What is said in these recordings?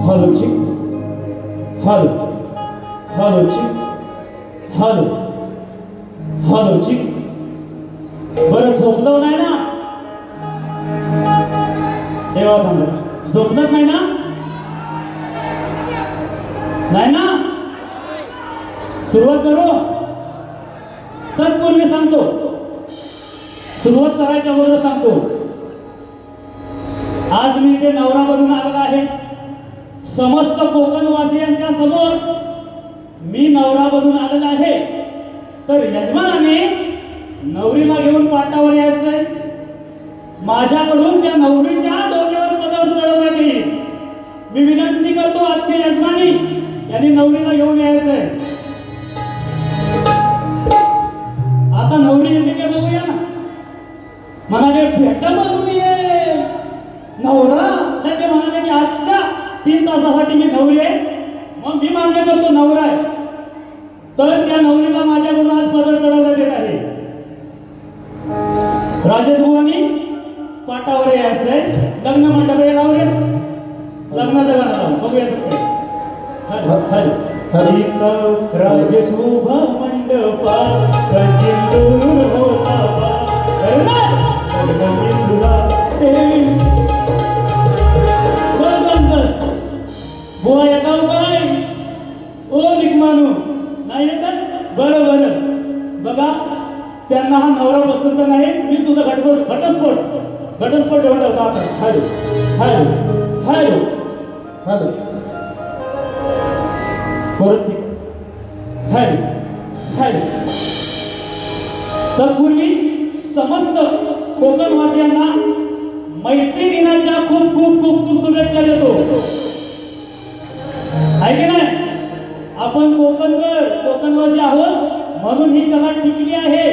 Hello चिक, hello hello चिक, hello hello चिक. बरं झोपलं नाही ना देवा? झोपलंच नाही ना? नाही ना? सुरुवात करू. तत्पूर्वी सांगतो, सुरुवात करायच्या अगोदर सांगतो, आज मी ते नवरा बनून आलेला आहे. समस्त कोकणवासियांच्या समोर मी नवरा बनून आलेला आहे. तर यजमानाने नवरीला घेऊन पाटावर यायचंय. माझ्याकडून त्या नवरीच्या डोक्यावर पदर चढवण्यात येईल. मी विनंती करतो आजचे यजमानी यांनी नवरीला घेऊन यायचंय. आता नवरी येते का बघूया ना. म्हणाले भेटा बनवून ये नवरा. ते म्हणाले की आजच्या 3 तासासाठी मी नवरी आहे. मग मी मान्य करतो नवरा आहे. तर त्या नवरीला माझ्याकडून आज पदर चढवण्यात येत आहे. राजेश बुवांनी पाटावर यायचंय. लग्न मंडप लावले. लग्नाचं गाणं लावून बघूया. राजशोभा मंडपा सचिंदूर होता बुवा येताव काय? ओ निकमानू नाही येतात? बरं बरं. बघा त्यांना हा नवरा पसंत नाही. मी तुझा घटस्फोट ठेवत होता. हॅलो हॅलो हॅलो हॅलो परत हॅलो हॅलो. तत्पूर्वी समस्त कोकणवासियांना मैत्री दिनाच्या खूप खूप खूप खूप शुभेच्छा देतो. आहे की नाही? आपण कोकणवासी आहोत म्हणून ही कला टिकली आहे.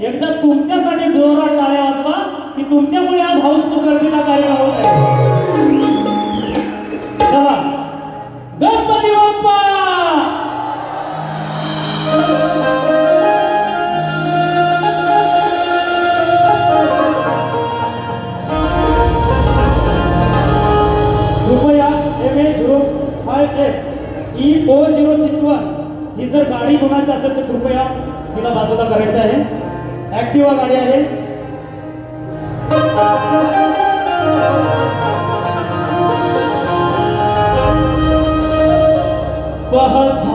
एकदा तुमच्यासाठी जोरात टाळ्या वाजवा की तुमच्यामुळे आज हाऊसफुल गर्दीचा कार्यक्रम होत आहे. चला गणपती बाप्पा. कृपया MH058E4061 ही जर गाडी कोणाची असेल तर कृपया तिला बाजूला करायचं आहे. ऍक्टिवा गाडी आहे.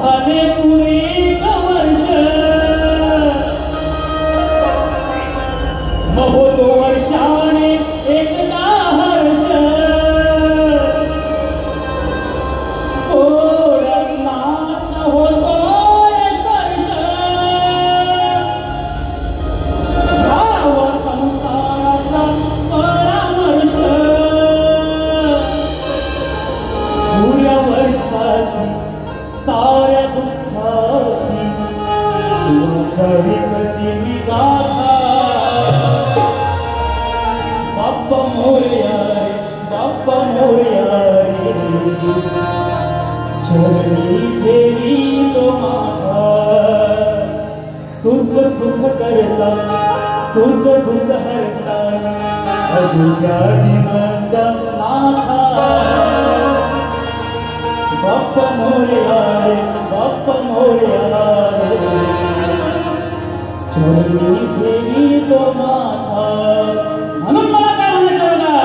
झाले पुणे वर्ष महोतो वर्षाने एकदा हर्ष कोळ्यांना होतो स्पर्श भाव संसाराचा परामर्श पुऱ्या वर्षाची साऱ्या दुःखाची कविपती विगाथा बाप्पा मोरया रे बाप्पा मोरया रे चरणी देवी तो माता तुझ सुख करता तुझ दुःख हरता अजुक्या जीवनचा नाथा बाप्पा मोरया रे बाप्पा मोरया रे चरणी देवी तो माता. म्हणून मला काय म्हणायचं बघा.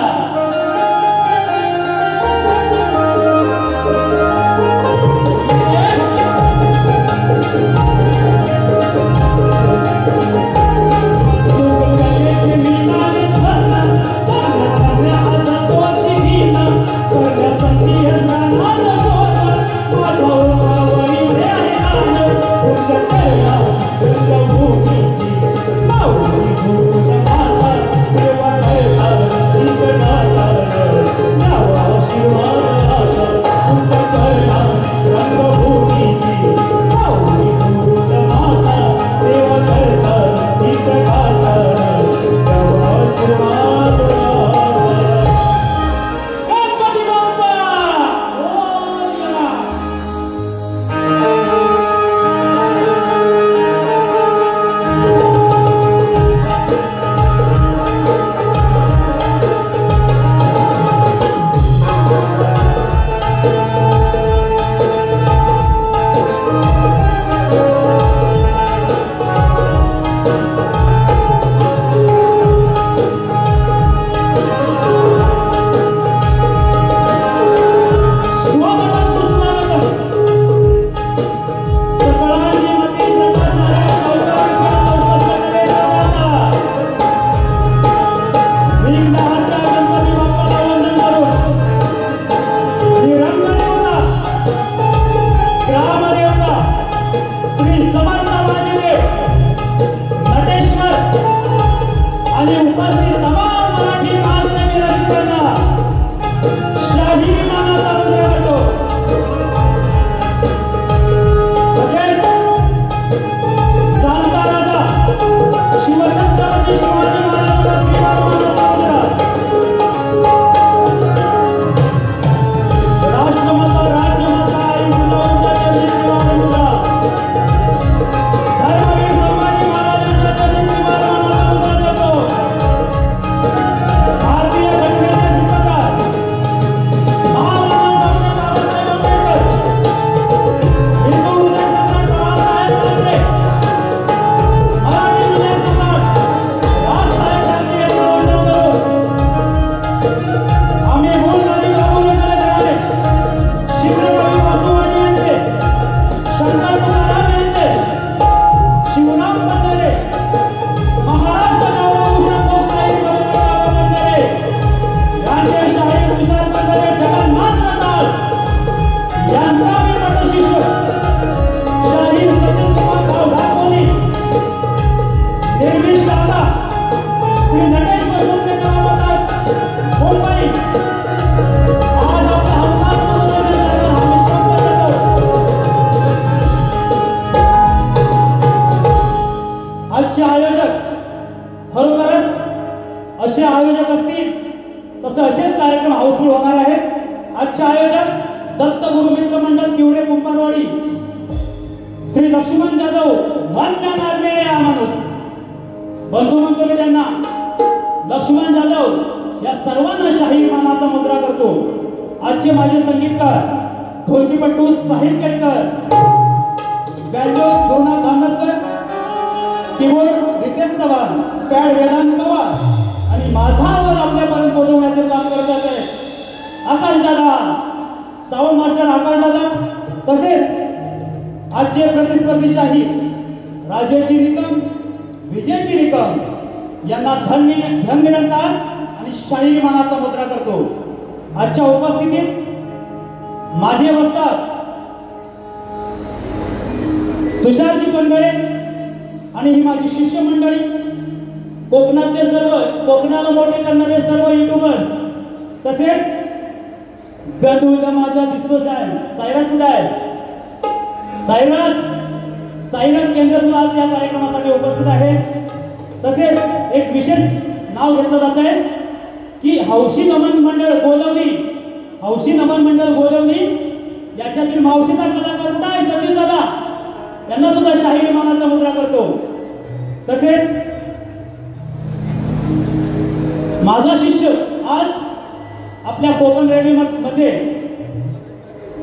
Oh, गुरु मित्र मंडळ तिवरे कुंभारवाडी श्री लक्ष्मण जाधव वन्य नार्मे या माणूस बंधू म्हणतो मी त्यांना लक्ष्मण जाधव या सर्वांना शाहीर मानाचा मुद्रा करतो। आजचे माझे संगीतकार ढोलकीपट्टू Sahil Kelkar, banjo Gurunath Dhamankar, keyboard Ritesh Chavan, pad Vedant Pawar आणि माझा आवाज आपल्यापर्यंत पोहोचवण्याचे काम करत आहे आकाश दादा, सावंत मास्टर आकाश दादा, तसेच आजचे प्रतिस्पर्धी शाहीर राजेशजी निकम, विजयजी निकम यांना धन्यनिरंकार आणि शाहीर मानाचा मुद्रा करतो। आजच्या उपस्थितीत माझे वक्ता तुषारजी पंढरे आणि ही माझी शिष्य मंडळी, कोकणातले सर्व कोकणाला मोठे करणारे सर्व युट्यूबर, तसेच गंधूला माझा दिसतो साहेब सायराज कुठे आहे? सायराज केंद्र सुद्धा आज या कार्यक्रमासाठी उपस्थित आहे। तसेच एक विशेष नाव घेतलं जात आहे की हौशी नमन मंडळ गोलवली, हौशी नमन मंडळ गोलवली याच्यातील मावशीचा कलाकार कुठे आहे? सतीश दादा यांना सुद्धा शाहीर मानाचा मुद्रा करतो। तसेच माझा शिष्य आज आपल्या कोकण रेडिओ मध्ये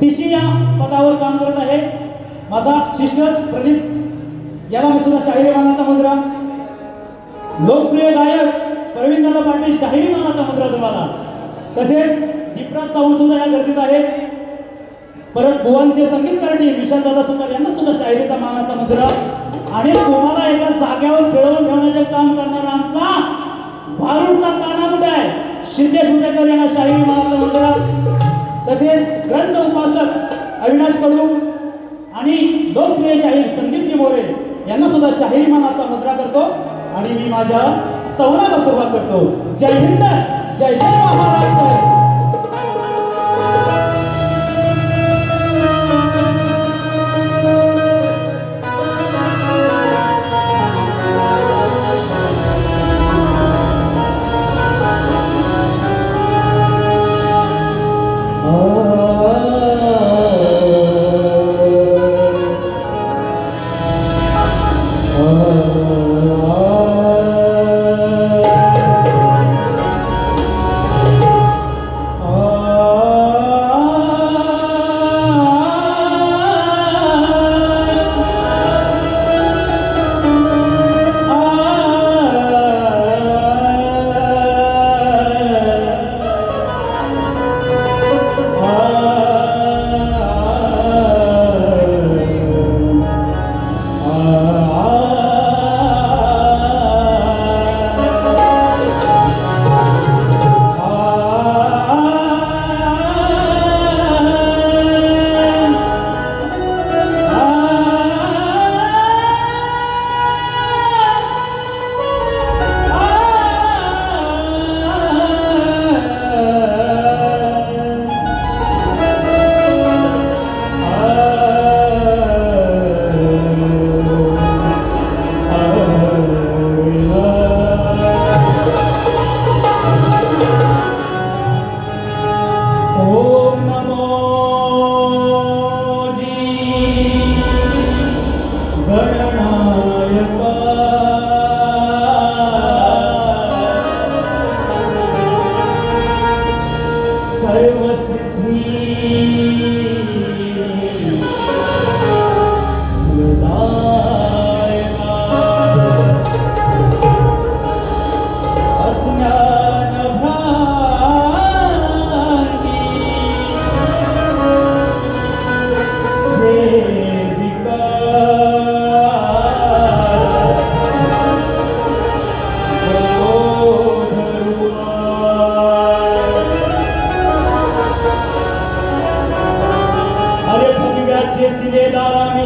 तिशी या पदावर काम करत आहे, माझा शिष्य प्रदीप याला मी सुद्धा शाहीर मानाचा मुद्रा, लोकप्रिय गायक प्रवीणदादा पाटील शाहीर मानाचा मुद्रा तुम्हाला, तसेच दीपराज चव्हाण सुद्धा या गर्दीत आहेत, परत बुवांचे संगीतकारणी विशालदादा सुद्धा यांना सुद्धा शाहिरीचा मानाचा मुद्रा आणि तुम्हाला एका जाग्यावर खेळवून ठेवण्याचे काम करणारा आमचा भारूडचा काना कुठे आहे? शिंदे सुंदेकर यांना शाहिरी मानाचा मुद्रा, तसेच ग्रंथ उपासक अविनाश कडू आणि लोकप्रिय शाहीर संदीपजी मोरे यांना सुद्धा शाहीर मानाचा मुद्रा करतो आणि मी माझ्या स्तवनाला सुरुवात करतो। जय हिंद, जय जय महाराष्ट्र।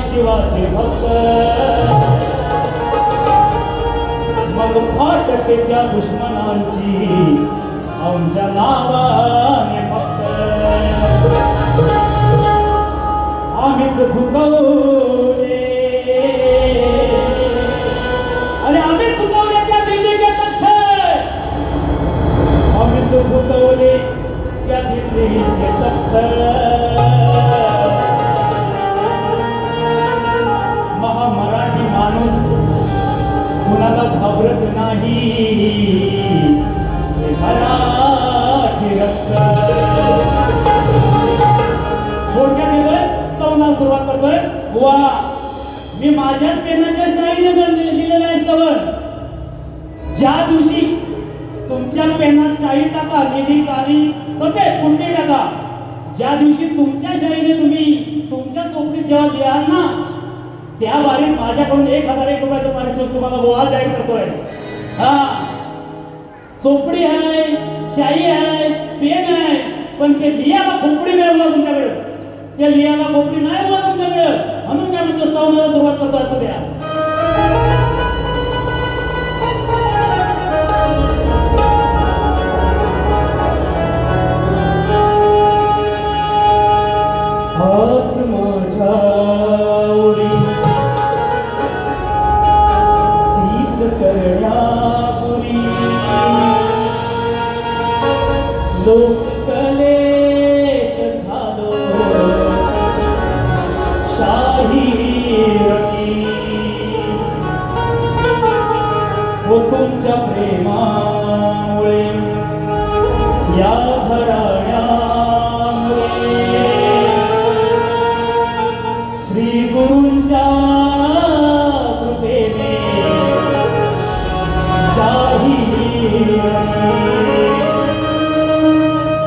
शिवाचे भक्त मग फाटके त्या दुश्मनांची आमच्या नावाने फक्त आम्हीच झुकवले आणि आम्हीच झुकवले त्या दिल्लीचे तख्त आम्हीच झुकवले त्या दिल्लीचे तख्त माझ्याच पेनाच्या शाईने लिहिलेलं आहे स्तवन. ज्या दिवशी तुमच्या पेनात शाई टाका, निधी काली सफेद कुंडी टाका, ज्या दिवशी तुमच्या शाईने तुम्ही तुमच्या चोपडीत जेव्हा लिहाल ना, त्या वारीत माझ्याकडून 1001 रुपयाचं पारितोषिक तुम्हाला बोहाल जाहीर करतोय. हा, चोपडी आहे, शाई आहे, पेन आहे, पण ते लिहायला खोपडी नाही बोला तुमच्याकडे. ते लिहायला खोपडी नाही बोला तुमच्याकडे. म्हणून काय म्हणतो, स्तवनाला सुरुवात करतो असं द्या. तुमच्या प्रेमामुळे या घराण्यामुळे श्री गुरूंच्या कृपेने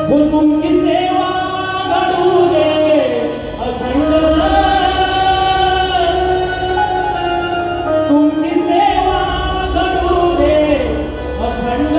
वो तुमची सेवा घडू दे अखंड, तुमची सेवा घडू दे अखंड,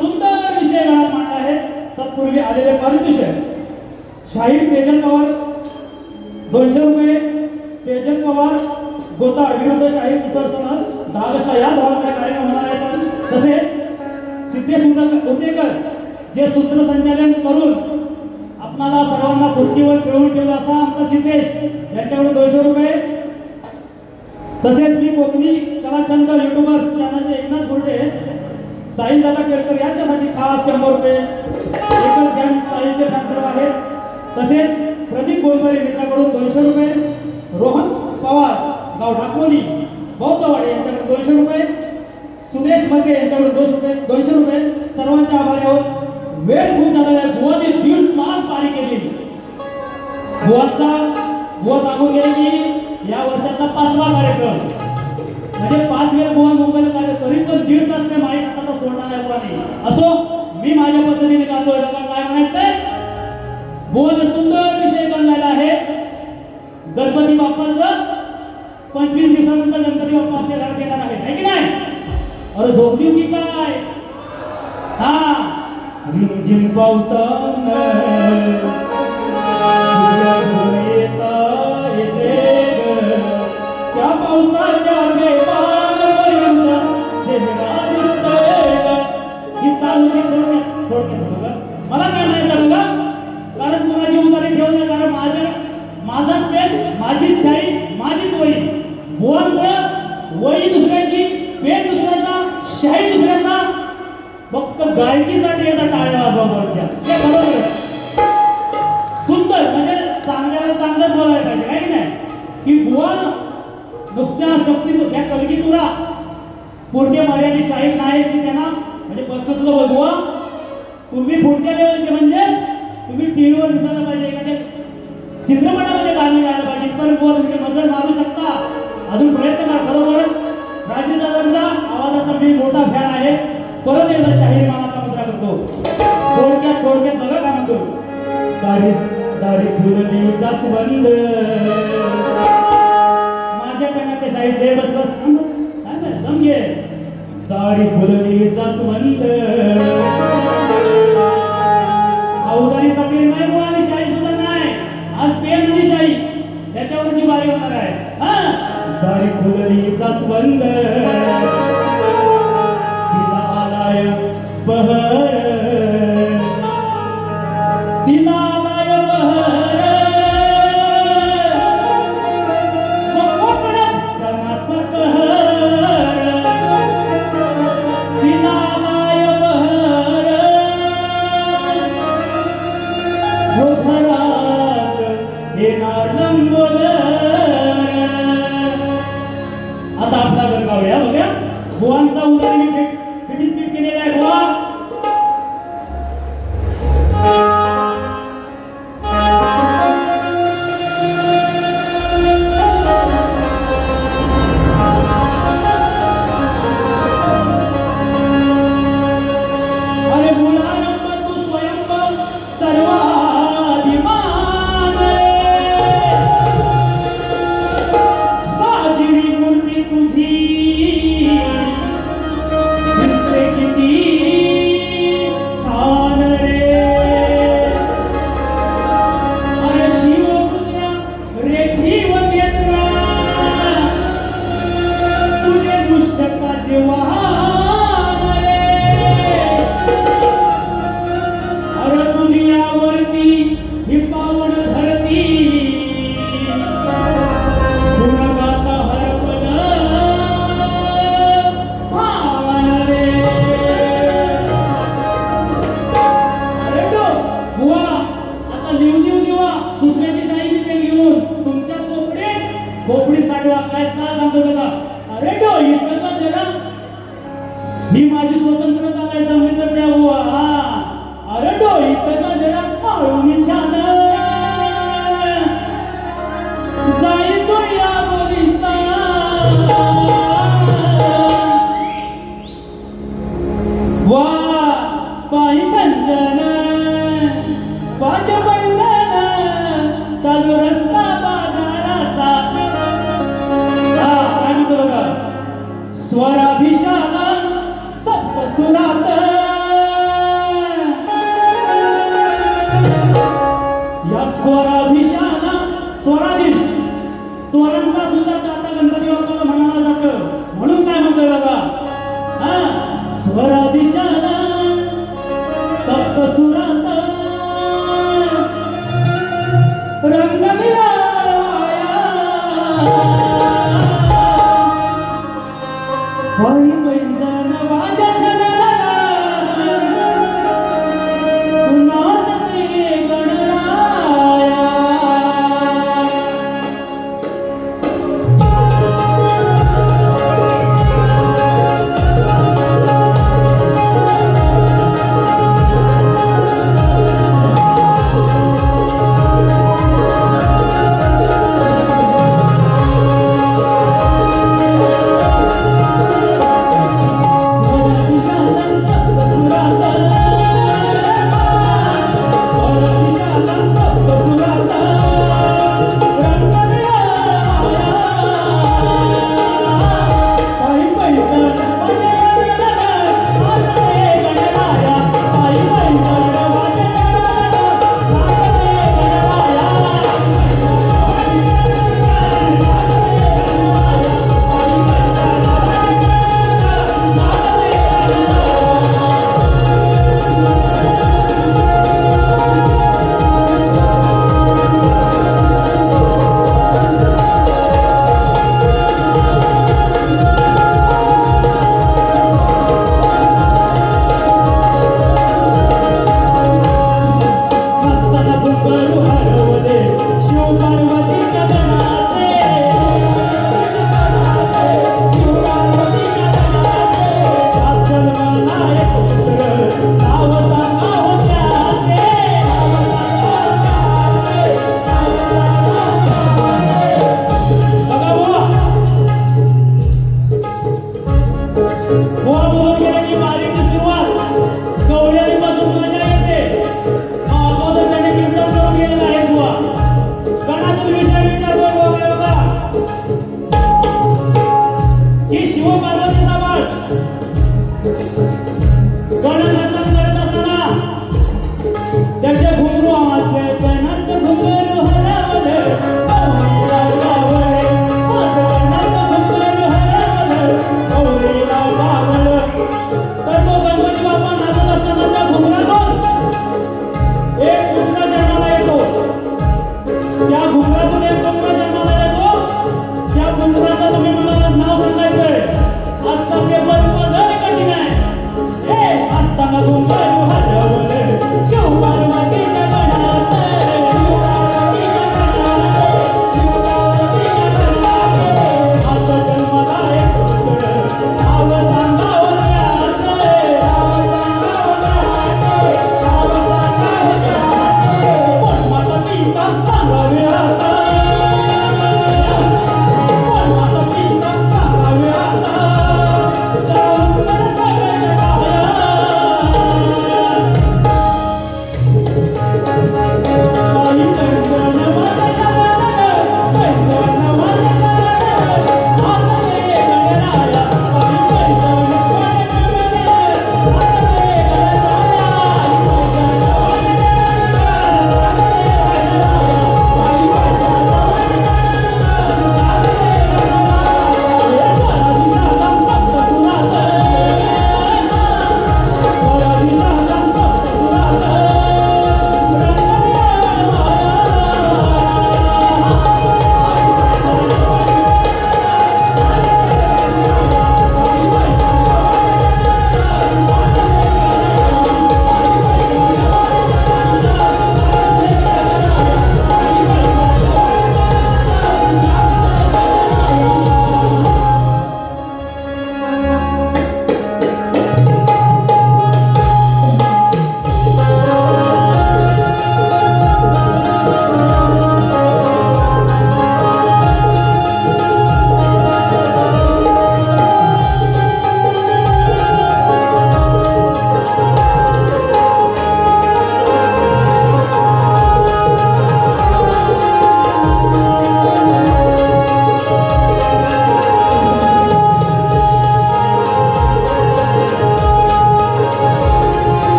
सुंदर विषय घरात मांडला आहे. तत्पूर्वी आलेले पारितोषिक शाहीर तेजन पवार 200 रुपये. तेजन पवार गोताड विरुद्ध शाहीर किशोर समाज 10 वाजता या भावाकडे कार्यक्रम होणार आहे. तसेच सिद्धेश उतेकर जे सूत्रसंचालन करून आपणाला सर्वांना खुर्चीवर खेळून ठेवला असा आमचा सिद्धेश यांच्याकडून 200 रुपये. तसेच मी कोकणी कलाचंद युट्यूबर चॅनलचे एकनाथ गुर्डे साहिल दादा केळकर यांच्यासाठी खास 100 रुपये. एकच गॅन साहिलचे फॅन आहेत. तसेच प्रदीप गोलबरे मित्राकडून 200 रुपये. रोहन पवार गाव ढाकोली बौद्धवाडी यांच्याकडून 200 रुपये. सुदेश मते यांच्याकडून 200 रुपये. सर्वांचे आभारी आहोत. वेळ खूप झाला आहे. बुवाची 1.5 तास पारी केली. बुवा सांगून गेले की या वर्षाचा 5वा कार्यक्रम म्हणजे 5 वेळ बुवा मुंबईला कार्य तरी पण 1.5 तास ते माहीत आता सोडणार आहे बुवानी. असो मी माझ्या पद्धतीने गातोय. काय म्हणायचंय बुवाने सुंदर विषय बनलेला आहे. गणपती बाप्पाचं 25 दिवसानंतर गणपती बाप्पा आपल्या घरात येणार आहे की नाही. अरे झोप देऊ की काय. हा रिमझिम पावसानं त्या पावसाच्या वेगापर्यंत चेहरा दिसतोय ही चालू थोडक्यात मला काय म्हणायचं बघा. कारण कुणाची उदारी ठेवू नये. कारण माझाच पेन माझीच शाही माझीच वही. बुवांचं वही दुसऱ्याची पेन दुसऱ्याचा शाही दुसऱ्याचा. फक्त गायकीसाठी याचा टाळ्या वाजवा बोलच्या हे बरोबर. सुंदर म्हणजे चांगल्याला चांगलंच बोलायला पाहिजे काय की नाही. की बुवा नुसत्या शक्ती या कलगीतुरा पुढे मर्यादित शाहीर नाही की त्यांना म्हणजे सुद्धा बुवा तुम्ही पुढच्या लेवलचे म्हणजे तुम्ही टीव्हीवर दिसायला पाहिजे. एखाद्या चित्रपटामध्ये गाणी गायला पाहिजे. इथपर्यंत बुवा तुमची नजर मारू शकता. अजून प्रयत्न करा. खरोखर राजीव दादांचा आवाजाचा मी मोठा फॅन आहे. परत एकदा शाहीर मानाचा मुद्रा करतो. थोडक्यात बघा काय म्हणतो. दारी फुलली जास्वंद माझ्या कण्यात ते शाहीर दे बस समजे. दारी फुलली जास्वंद अवधानीचा पेन नाही बुवा आणि शाही सुद्धा नाही. आज पेन आणि शाही त्याच्यावरची बारी होणार आहे. हा दारी फुलली जास्वंद तिला आलाय बहर तिला आलाय बहर सणाचा कहर तिला आलाय बहर घरात येणार लंबोदर. आता आपला घर गावूया बघा. बुवांचा उदाहरण किती स्पीड केलेला आहे बुवा. अरे बुलानंद तू स्वयं सर्वाभिमान साजिरी मूर्ती तुझी ही माझी स्वतंत्रता काय जमली तर द्या बुवा. अरे डोळी कसा जरा पाळून छान जाई तो या बोलीचा वा पायी छंजन पाच बंधन चालू रस्ता बाजाराचा. काय म्हणतो बघा स्वराभिषाला सप्तसुरात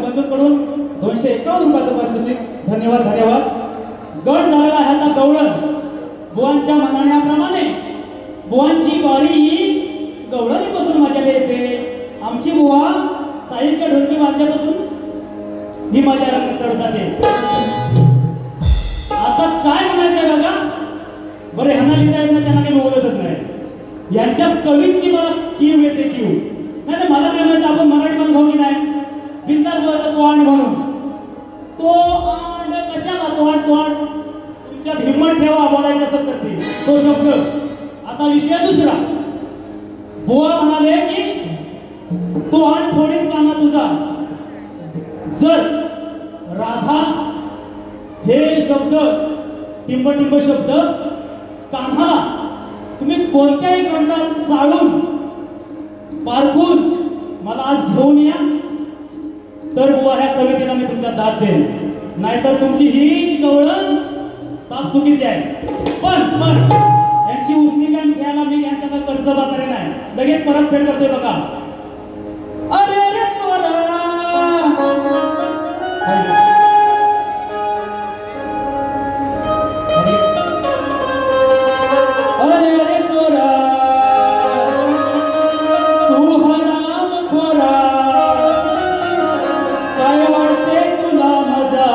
बंधूंकडून 251 रुपयाचं पारितोषिक. धन्यवाद धन्यवाद. गट झालेला आहे आता गवळण. बुवांच्या म्हणण्याप्रमाणे बुवांची वारी गवळणीपासून माझ्याला येते. आमची बुवा साईच्या ढोलकी वाजल्यापासून ही माझ्या रंगात चढ जाते. आता काय म्हणायचंय बघा. बरे ह्यांना लिहिता येत नाही, त्यांना काही बोलतच नाही. यांच्या कवींची मला कीव येते कीव. नाही तर मला काय माहिती आपण मराठीमध्ये जाऊ की नाही बिंदास बोलायचा तो आण म्हणून. तो आण कशाला तो आण तो आण. तुमच्यात हिंमत ठेवा बोलायचं असं करते तो शब्द. आता विषय दुसरा. बुवा म्हणाले की तो आण फोडीन काना तुझा. जर राधा हे शब्द टिंब टिंब शब्द कान्हाला तुम्ही कोणत्याही ग्रंथात चालून पारखून मला आज घेऊन या तर बुवा ह्या कवितेला मी तुमच्या दाद देईन. नाहीतर तुमची ही गवळण साफ चुकीची आहे. पण यांची उसनी काय घ्यायला मी यांचा कर्ज बाजारी नाही. लगेच परत फेड करतोय बघा. अरे अरे चोरा अरे अरे चोरा तू हराम खोरा काय वाटते तुला मजा.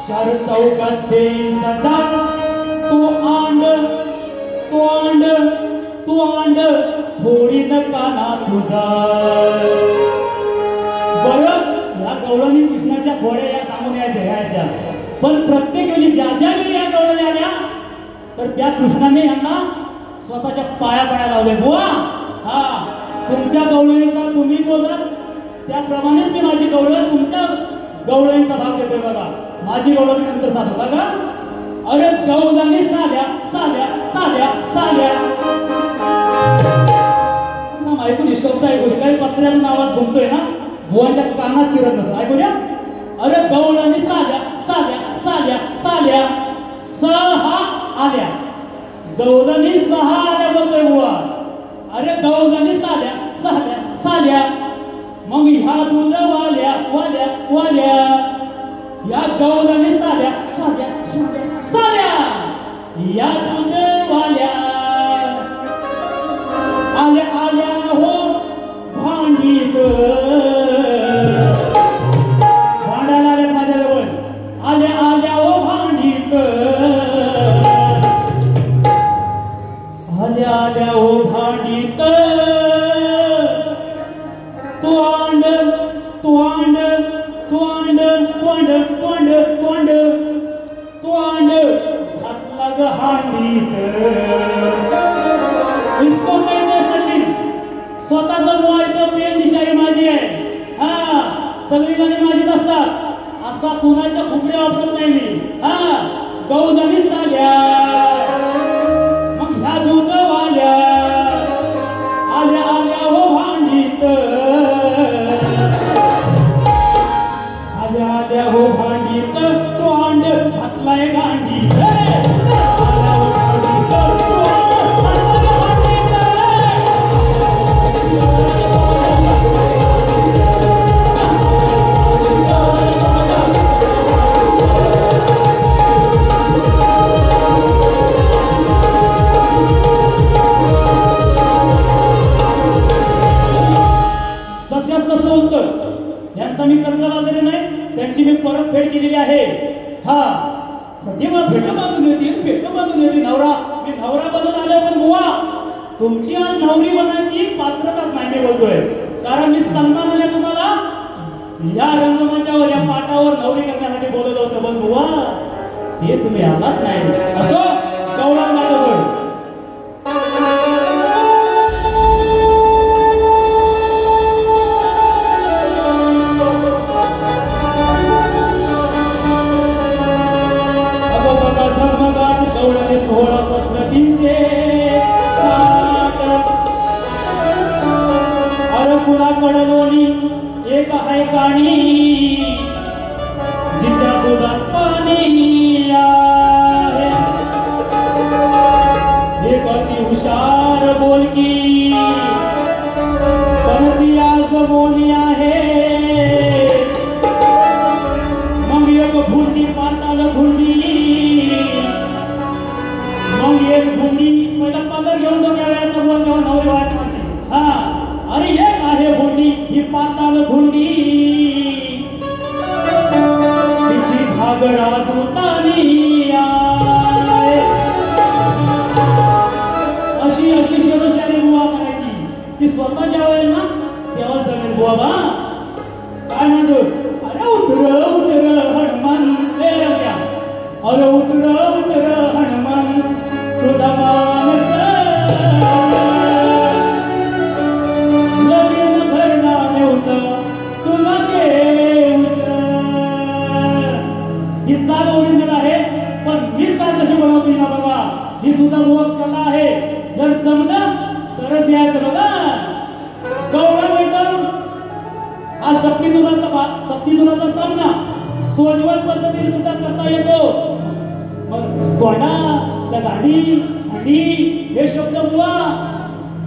चार चौकात देईन सजा. तू आंड तू आंड तू आंड फोडीन काना तुझा. बरं या गवळणी कृष्णाच्या घोड्या या सांगून या जयाच्या. पण प्रत्येक वेळी ज्या ज्या वेळी या गवळणी आल्या तर त्या कृष्णाने यांना स्वतःच्या पाया पाया लावले. बुवा हा तुमच्या गवळणीचा तुम्ही बोला त्याप्रमाणेच मी माझी गवळण तुमच्या गवळणीचा भाग देतोय बघा. माझी गवळणी नंतर साधू बघा. अरे गवळणी साल्या साल्या साल्या साल्या. ऐकू दे शब्द ऐकू दे. काही पत्र्याचा आवाज घुमतोय ना बुवांच्या कानात शिरत नसतं. ऐकू द्या. अरे गवळणी साल्या साल्या साल्या साल्या. सहा आल्या गवळणी सहा आल्या बोलतोय बुवा. अरे गवळणी साल्या साल्या साल्या. मग ह्या दूध वाल्या वाल्या वाल्या या गवळणी साल्या साल्या साल्या साल्या. या दूध वाल्या आल्या आल्या हो भांडीत. भांडायला आल्या माझ्याजवळ. आल्या आल्या हो भांडीत. आल्या आल्या हो भांडीत. तोंड तोंड तोंड तोंड तोंड तोंड तोंड घातला ग हांडीत. इसको कहते सचिन. स्वतःच बोलायचं पेन दिशाही माझी आहे. हा सगळी गाणी माझीच असतात. असा कुणाच्या फुगड्या वापरत नाही मी. हा गवळणीच आल्या मग ह्या दूध वाल्या आल्या आल्या हो भांडीत. आल्या आल्या हो भांडीत. तोंड घातलाय गांडीत. यांचा मी कर्ज बांधले नाही. त्यांची मी परतफेड केलेली आहे. हा तेव्हा भेट बांधून येतील भेट बांधून येते नवरा. मी नवरा बनून आलो. पण बुवा तुमची आज नवरी बनायची पात्रताच नाही मी बोलतोय. कारण मी सन्मान आले तुम्हाला या रंगमंचावर या पाटावर नवरी करण्यासाठी बोलत होतं. पण बुवा हे तुम्ही आलात नाही. असो गवळण माझ्यावर. सोहळा पद्धतीचे अरे कुणाकडं लोणी एक आहे काणी जिच्या दुधात पाणी आहे. एक अति हुशार बोलकी पण ती आज रंगवणी आहे मग एक भुंडी पाताल भुंडी मग एक भुंडी पहिला पातळ घेऊन तो वेळाचा बोल घेऊन नवरी वाट म्हणते हा अरे एक आहे भुंडी ही पाताल भुंडी तिची घागरा धुतानी अशी अशी शिरोशाने बुवा करायची ती स्वतः ज्या वेळेला ना तेव्हा जमेल बुवा बा काय म्हणतो अरे उतर हनुमान रे रम्या अरे उतर हनुमान तुझा मानस लगीन घरला नेवत तुला देऊत ही चाल ओरिजिनल आहे पण मी चाल कशी बनवतो ना बाबा ही सुद्धा मुळात कला आहे जर जमलं तरच यायचं बघा गौरव एकदम हा शक्तिधुराचा सामना सोजवळ पद्धतीने सुद्धा करता येतो मग कोणा त्या गाडी खाडी हे शब्द बुवा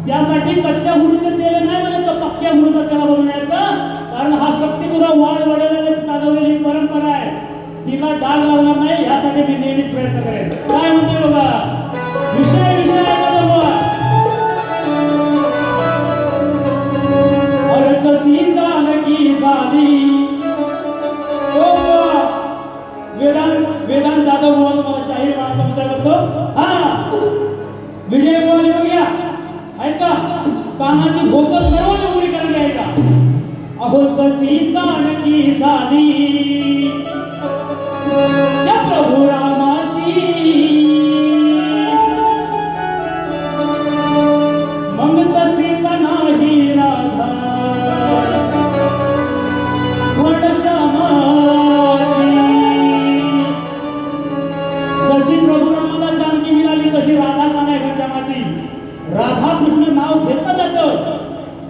त्यासाठी कच्च्या गुरुचं दिले नाही म्हणायचं पक्क्या गुरुचं त्याला बनवण्याचं कारण हा शक्तिधुरा वाढ वाढवलेली चालवलेली परंपरा आहे तिला डाग लावणार नाही यासाठी मी नेहमी प्रयत्न करेन काय म्हणते बघा विषय ऐका बुवा अरे कशी जानकी झाली वेदांत जाधव बुवा तुम्हाला शाहीर माणसा मुद्दा करतो हा विजय बुवा लिहून घ्या ऐका कानाची भोकत सर्व उघडी करून घ्यायचा अहो कशी जानकी झाली त्या प्रभू रामाची मग तशी नाही राधा घनश्यामाची जशी प्रभू रामाला जानकी मिळाली तशी राधा का नाही घनश्यामाची राधा कृष्ण नाव घेतलं जातं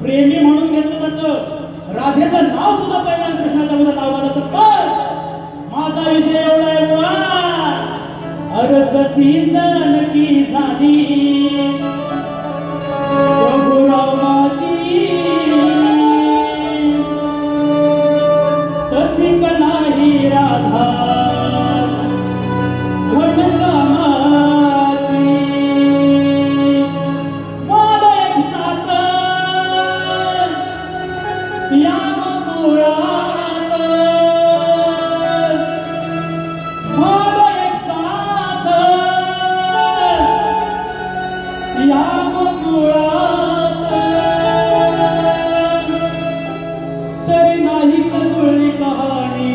प्रेमी म्हणून घेतलं जातं राधेचं नाव सुद्धा पहिल्यांदा कृष्णाच्या मध्ये लावलं जातं पण माझा विषय एवढा आहे बुवा अरे कशी जानकी झाली प्रभू रामाची तशी का नाही राधा घनश्यामाची मला एक साथ या मुळात मला एक साथ या मुळात तरी नाही कजुळली कहाणी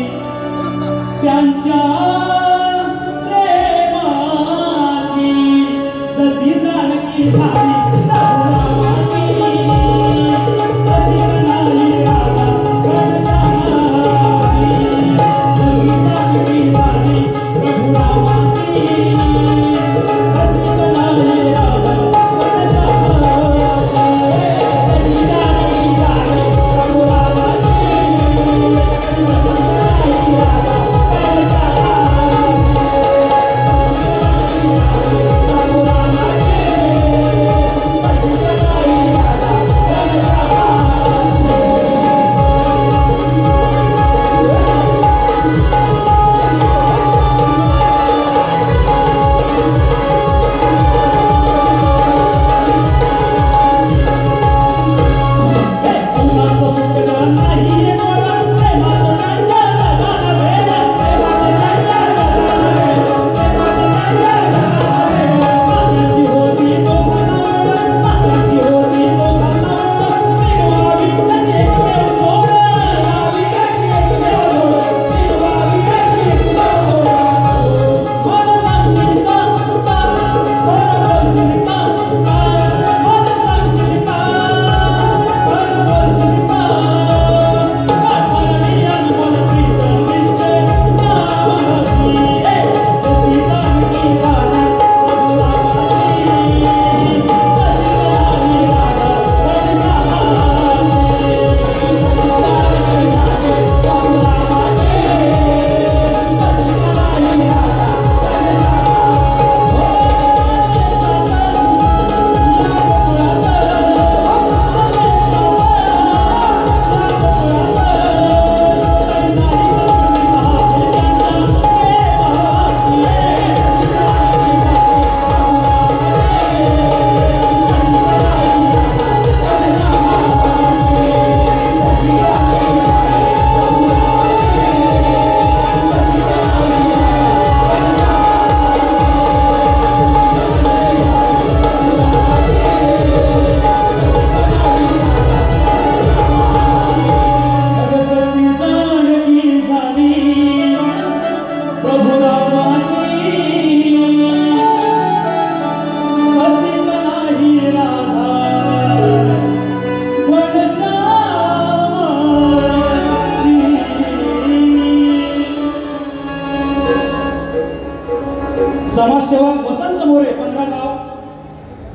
त्यांच्या प्रेमाची जशी जानकी झाली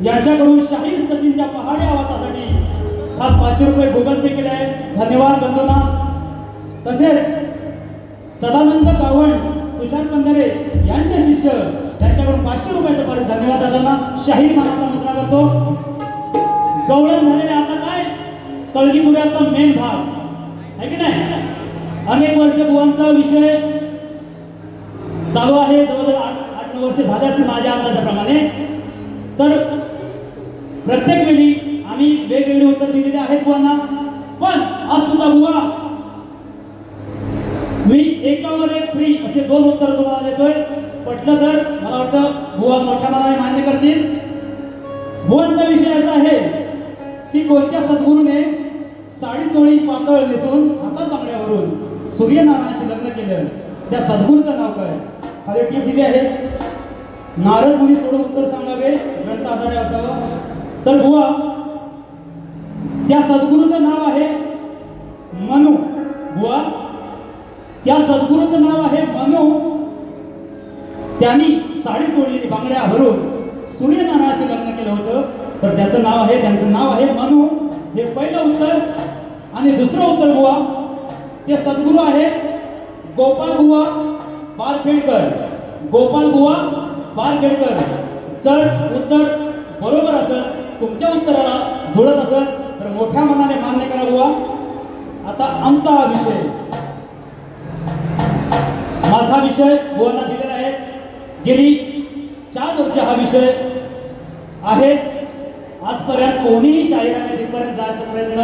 यांच्याकडून शाहीर सतींच्या पहाडी आवाजासाठी खास 500 रुपये गुगल पे केले आहे. धन्यवाद बंधूंना. तसेच सदानंद गावण, तुषार पंधरे यांचे शिष्य त्यांच्याकडून 500 रुपयाचं परत धन्यवाद दादांना. शाहीर मानाचा मुद्रा करतो. गवळण झालेले आता काय कळगी दुऱ्याचा मेन भाग आहे की नाही. अनेक वर्ष बुवांचा विषय चालू आहे. जवळजवळ 8-9 वर्ष झाले असतील माझ्या अंदाजाप्रमाणे. तर प्रत्येक वेळी आम्ही वेगवेगळी उत्तर दिलेली आहेत बुवांना. पण आज सुद्धा बुवा मी एकावर एक फ्री असे 2 उत्तर तुम्हाला देतोय. पटलं तर मला वाटतं बुवा मोठ्या मनाने मान्य करतील. बुवांचा विषय असा आहे की कोणत्या सद्गुरूने साडी चोळी पातळ नेसून हातात बांगड्यावरून सूर्यनारायणाशी लग्न केलं, त्या सद्गुरूचं नाव काय. खाली टीप दिली आहे. नारद मुनी सोडून उत्तर सांगावे, ग्रंथ आधारे असावा. तर बुवा त्या सद्गुरूचं नाव आहे मनू. बुवा त्या सद्गुरूचं नाव आहे मनू. त्यांनी साडी चोळी बांगड्या भरून सूर्यनारायणाशी लग्न केलं होतं, तर त्याचं नाव आहे, त्यांचं नाव आहे मनू. हे पहिलं उत्तर. आणि दुसरं उत्तर बुवा ते सद्गुरू आहेत गोपाल बुवा पारखेडकर. गोपाल बुवा पारखेडकर. जर उत्तर बरोबर असेल, तुमच्या उत्तराला जुळत असेल तर मोठ्या मनाने मान्य करा बुवा. आता आमचा हा विषय, माझा विषय बुवांना दिलेला आहे. गेली 4 वर्ष हा विषय आहे. आजपर्यंत कोणीही शाहिराने तिथपर्यंत जायचा प्रयत्न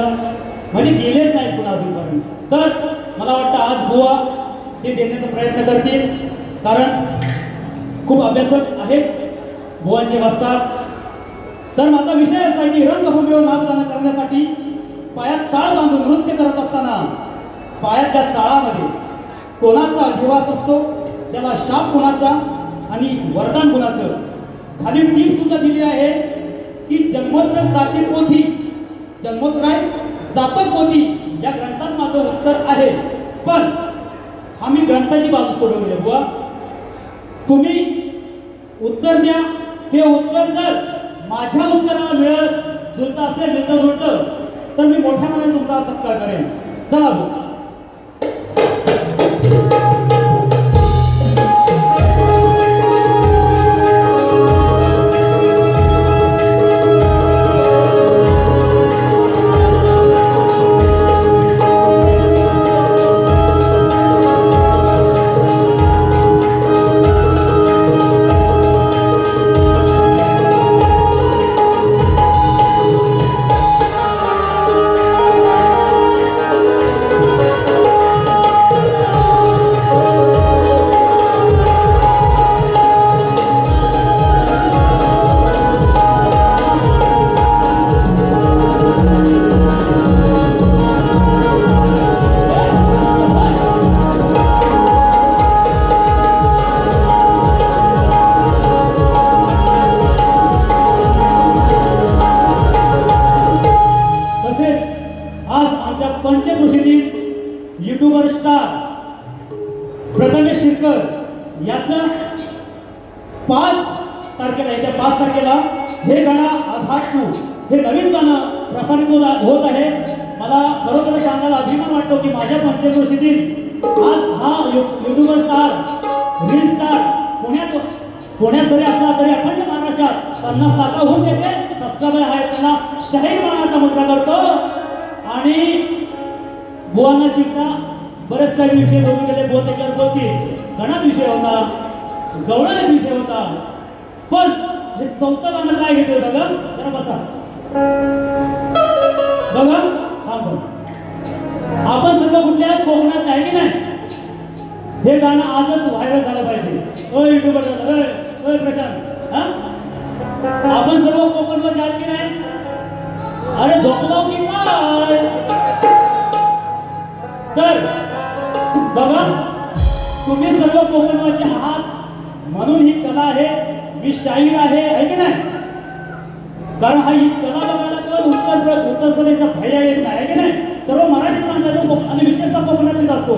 म्हणजे गेलेच नाही पुन्हा अजूनपर्यंत. तर मला वाटतं आज बुवा ते देण्याचा प्रयत्न करतील, कारण खूप अभ्यासक आहेत बुवांचे वाचतात. तर माझा विषय असा आहे की रंगभूमीवर नाच गाणं करण्यासाठी पायात चाळ बांधून नृत्य करत असताना पायातल्या चाळामध्ये कोणाचा अधिवास असतो, त्याला शाप कोणाचा आणि वरदान कोणाचं. खाली टीप सुद्धा दिली आहे की जन्मोत्तर जाती पोथी, जन्मोत्तराय जातक पोथी या ग्रंथात माझं उत्तर आहे. पण आम्ही ग्रंथाची बाजू सोडवली आहे बुवा. तुम्ही उत्तर द्या. ते उत्तर जर माझ्या उत्तराला मिळत जुळत असेल, मिळतं जुळतं, तर मी मोठ्या मनाने तुमचा सत्कार करेन. चला बुवा. युट्यूबर स्टार प्रथमेश शिरकर याचं 5 तारखेला, येत्या 5 तारखेला हे गाणं आधातू हे नवीन गाणं प्रसारित होत आहे. मला खरोखर सांगायला अभिमान वाटतो की माझ्या पंचक्रोशीतील आज हा युट्यूबर स्टार, रील स्टार पुण्यात जरी असला तरी अखंड महाराष्ट्रात 50 लाखाहून येते सबस्क्रायबर आहेत. त्यांना शाहीर मानाचा मुद्रा करतो. आणि बुवांना चिंता बरेच काही विषय बोलून गेले. बुवा त्याच्यावर बोलतील. गणात विषय होता, गवळण विषय होता. पण हे 4थं गाणं काय घेतोय बघा. जरा बसा बघा. आपण सर्व कुठल्या कोकणात आहे की नाही. हे गाणं आजच व्हायरल झालं पाहिजे. ओ युट्यूबर झालं प्रशांत, आपण सर्व कोकणवर जात की नाही. अरे झोपलाव की काय. तर बघा तुम्ही सर्व कोकणवासी आहात म्हणून ही कला आहे. मी शाहीर आहे की नाही. कारण हा ही कला बघायला तर उत्तर प्रदेशचा भैया येत नाही की नाही. सर्व मराठी माणसाचा आणि विशेषतः कोकणातलीच असतो.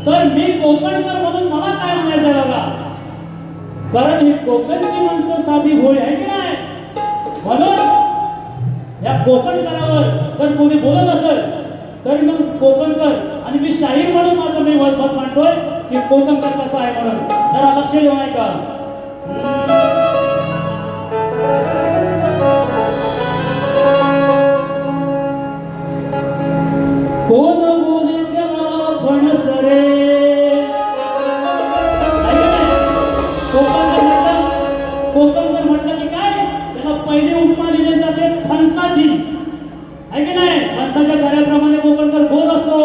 तर मी कोकणकर म्हणून मला काय म्हणायचं आहे बघा. कारण ही कोकणची माणसं साधी भोळी आहे की नाही. म्हणून या कोकणकरावर जर कोणी बोलत असेल तर मग कोकणकर आणि मी शाहीर म्हणून माझं मी मत मांडतोय की कोकणकर कसा आहे म्हणून जरा लक्ष देऊ नये का. कोण बोले त्याला फणस रे. कोकणकर म्हटलं की काय त्याला पहिली उपमा दिली जाते फणसाची आहे की नाही. फणसाच्या कार्याप्रमाणे कोकणकर गोड असतो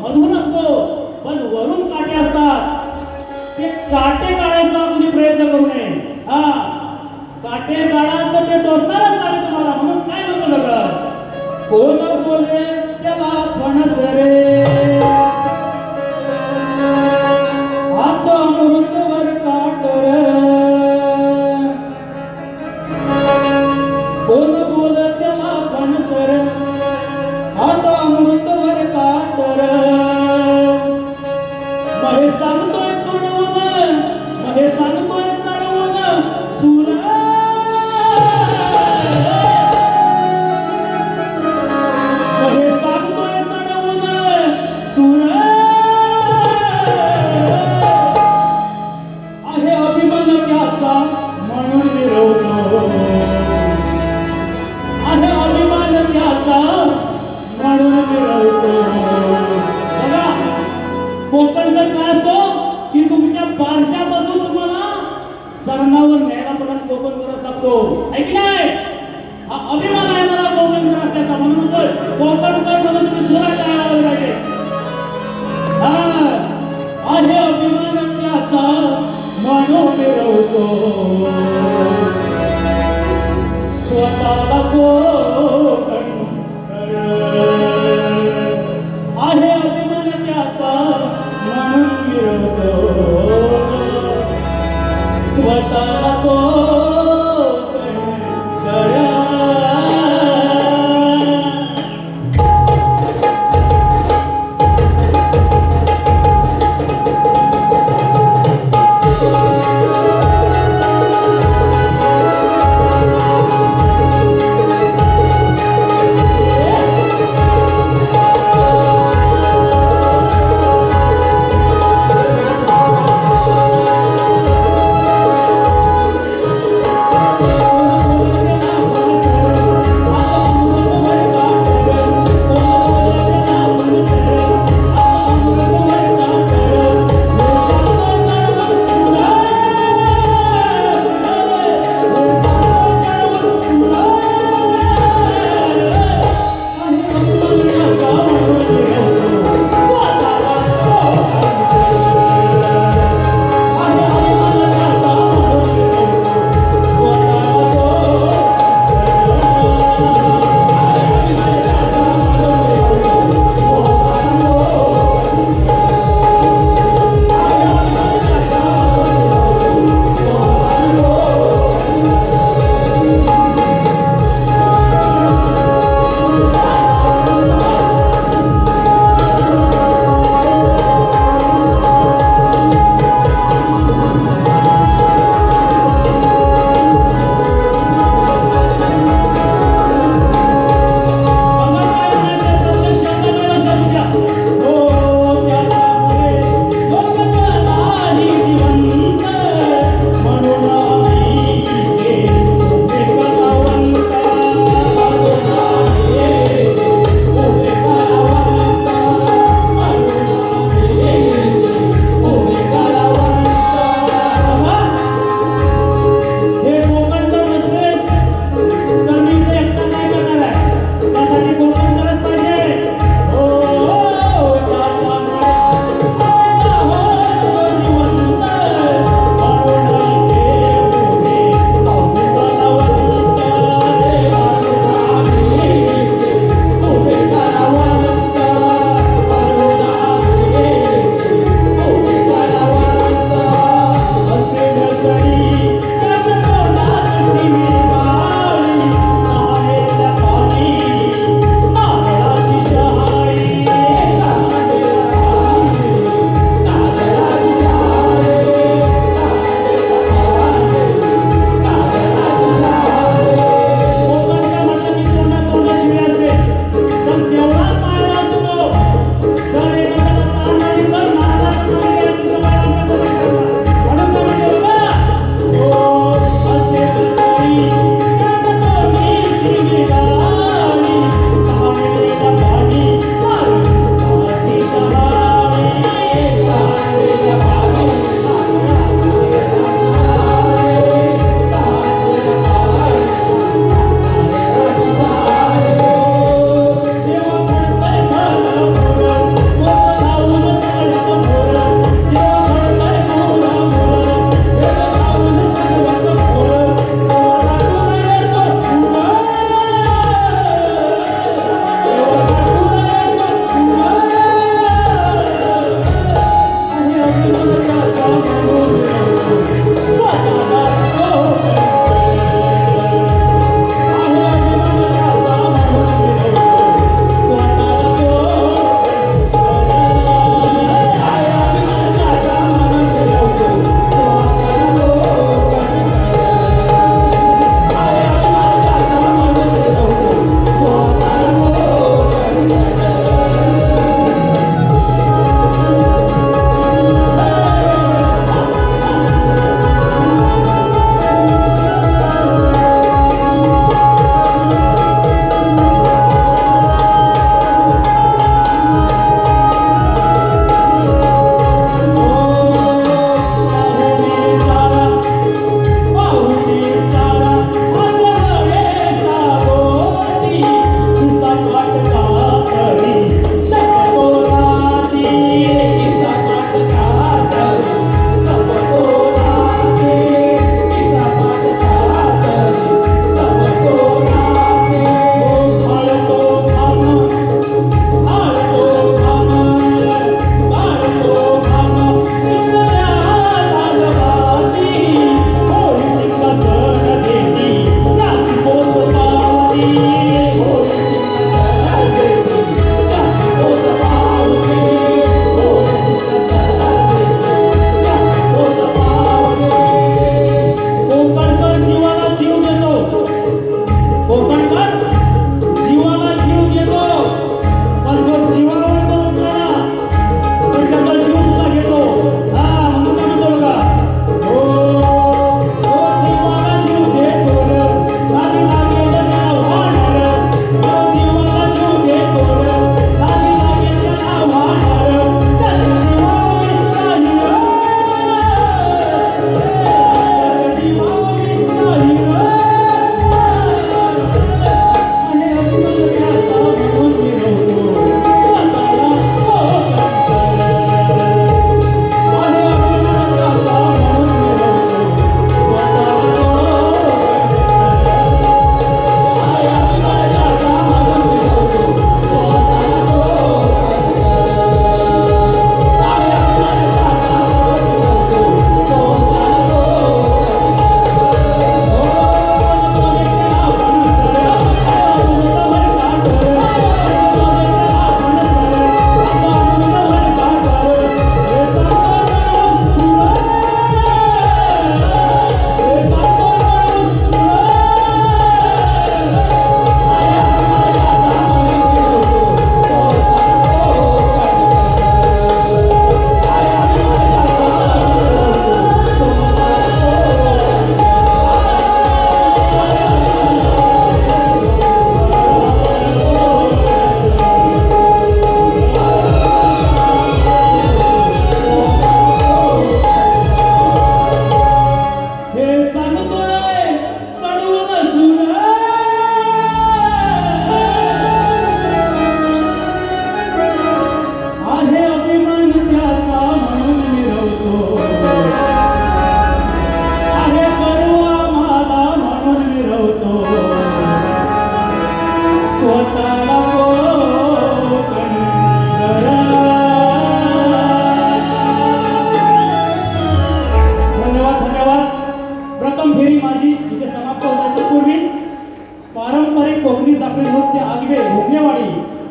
मधुर असतो पण वरून काटे असतात. ते काटे काढायचा कुणी प्रयत्न करू नये. हा काटे काढाल तर ते टोचणारच नाही तुम्हाला. म्हणून काय म्हणतो बघा कोण बोले त्याला फणस रे हात अमृतवर काटर. कोण बोल त्याला फणस रे हात अमृतवर काटर. महेश सांगतोय चढवून महेश सांगतोय चढवून सूर. महेश सांगतोय चढवून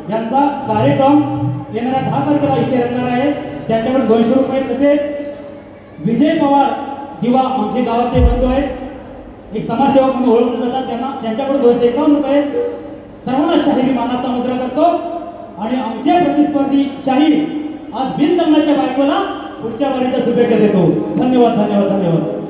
यांचा कार्यक्रम येणाऱ्या 10 तारखेला इथे रंगणार आहे. त्यांच्याकडे 200 रुपये. तसेच विजय पवार दिवा आमचे गावातले बंधू आहेत, एक समाजसेवक म्हणून ओळखले जातात, त्यांच्याकडे 251 रुपये. सर्वांना शाहिरी मानाचा मुद्रा करतो आणि आमचे प्रतिस्पर्धी शाहीर आज बिनजंगलाच्या बायकोला पुढच्या वारीच्या शुभेच्छा देतो. धन्यवाद धन्यवाद धन्यवाद.